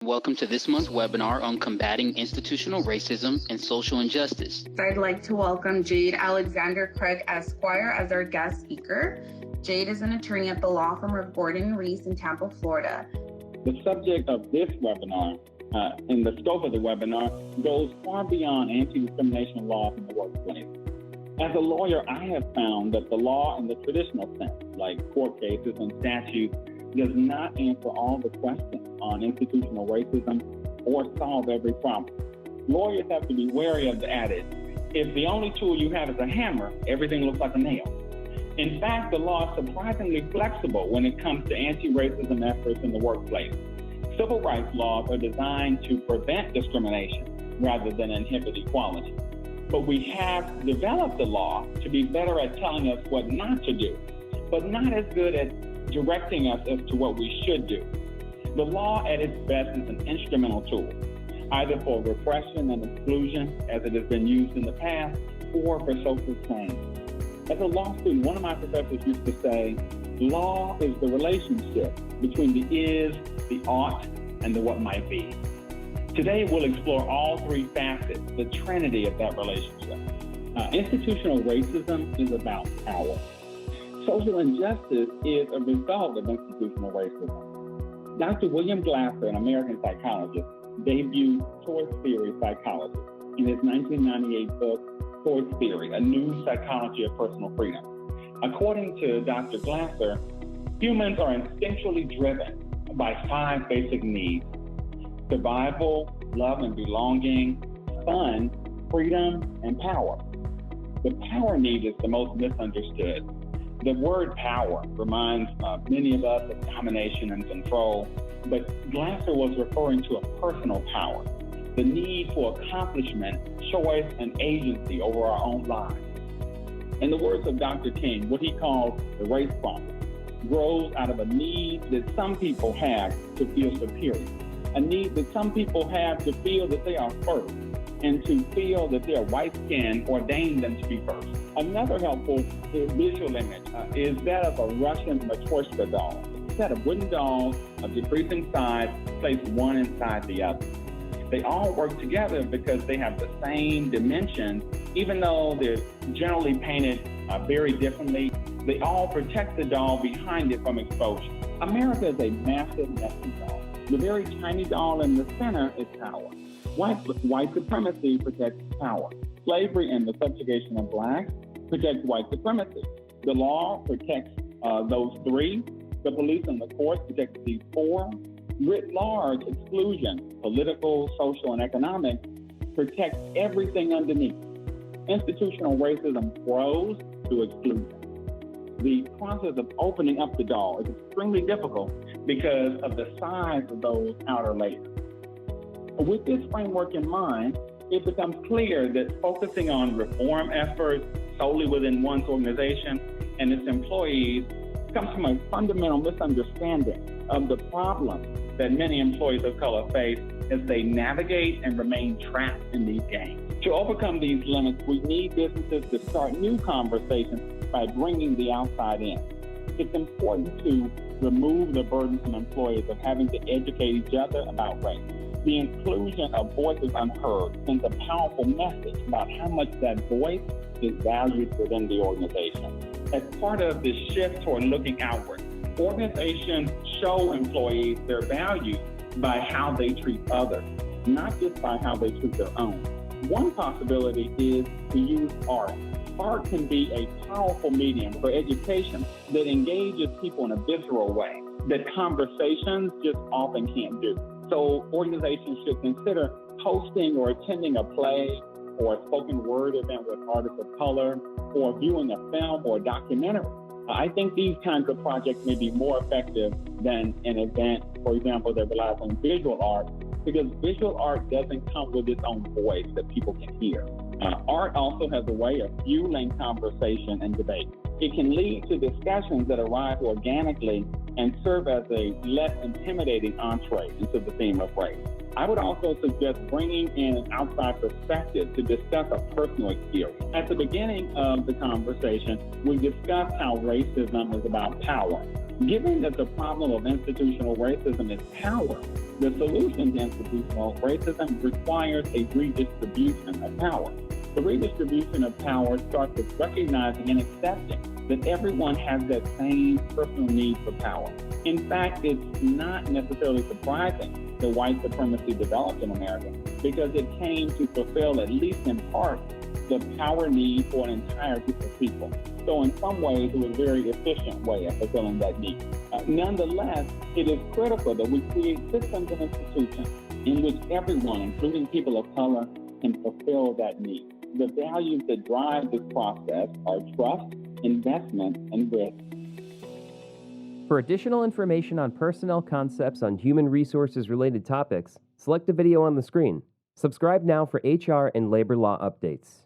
Welcome to this month's webinar on combating institutional racism and social injustice. I'd like to welcome Jade Alexander Craig Esquire as our guest speaker. Jade is an attorney at the law firm of Gordon Reese in Tampa, Florida. The subject of this webinar, and the scope of the webinar, goes far beyond anti-discrimination laws in the workplace. As a lawyer, I have found that the law in the traditional sense, like court cases and statutes, does not answer all the questions on institutional racism or solve every problem. Lawyers have to be wary of the adage, if the only tool you have is a hammer, everything looks like a nail. In fact, the law is surprisingly flexible when it comes to anti-racism efforts in the workplace. Civil rights laws are designed to prevent discrimination rather than inhibit equality. But we have developed the law to be better at telling us what not to do, but not as good at directing us as to what we should do. The law at its best is an instrumental tool, either for repression and exclusion, as it has been used in the past, or for social change. As a law student, one of my professors used to say, law is the relationship between the is, the ought, and the what might be. Today, we'll explore all three facets, the trinity of that relationship. Institutional racism is about power. Social injustice is a result of institutional racism. Dr. William Glasser, an American psychologist, debuted choice theory psychology in his 1998 book, Choice Theory, A New Psychology of Personal Freedom. According to Dr. Glasser, humans are instinctually driven by 5 basic needs: survival, love and belonging, fun, freedom, and power. The power need is the most misunderstood. The word power reminds many of us of domination and control, but Glasser was referring to a personal power, the need for accomplishment, choice, and agency over our own lives. In the words of Dr. King, what he calls the race problem grows out of a need that some people have to feel superior, a need that some people have to feel that they are first, and to feel that their white skin ordained them to be first. Another helpful visual image is that of a Russian Matryoshka doll, a set of wooden dolls of decreasing size placed one inside the other. They all work together because they have the same dimensions, even though they're generally painted very differently. They all protect the doll behind it from exposure. America is a massive nesting doll. The very tiny doll in the center is power. White supremacy protects power. Slavery and the subjugation of blacks protects white supremacy. The law protects those 3. The police and the courts protect these 4. Writ large, exclusion, political, social, and economic, protects everything underneath. Institutional racism grows through exclusion. The process of opening up the doll is extremely difficult because of the size of those outer layers. With this framework in mind, it becomes clear that focusing on reform efforts solely within one's organization and its employees comes from a fundamental misunderstanding of the problem that many employees of color face as they navigate and remain trapped in these games. To overcome these limits, we need businesses to start new conversations by bringing the outside in. It's important to remove the burden from employees of having to educate each other about race. The inclusion of voices unheard sends a powerful message about how much that voice is valued within the organization. As part of this shift toward looking outward, organizations show employees their value by how they treat others, not just by how they treat their own. One possibility is to use art. Art can be a powerful medium for education that engages people in a visceral way that conversations just often can't do. So organizations should consider hosting or attending a play or a spoken word event with artists of color, or viewing a film or a documentary. I think these kinds of projects may be more effective than an event, for example, that relies on visual art, because visual art doesn't come with its own voice that people can hear. Art also has a way of fueling conversation and debate. It can lead to discussions that arise organically and serve as a less intimidating entree into the theme of race. I would also suggest bringing in an outside perspective to discuss a personal experience. At the beginning of the conversation, we discussed how racism is about power. Given that the problem of institutional racism is power, the solution to institutional racism requires a redistribution of power. The redistribution of power starts with recognizing and accepting that everyone has that same personal need for power. In fact, it's not necessarily surprising that white supremacy developed in America because it came to fulfill, at least in part, the power need for an entire group of people. So in some ways, it was a very efficient way of fulfilling that need. Nonetheless, it is critical that we create systems and institutions in which everyone, including people of color, can fulfill that need. The values that drive this process are trust, investment, and risk. For additional information on personnel concepts on human resources-related topics, select the video on the screen. Subscribe now for HR and labor law updates.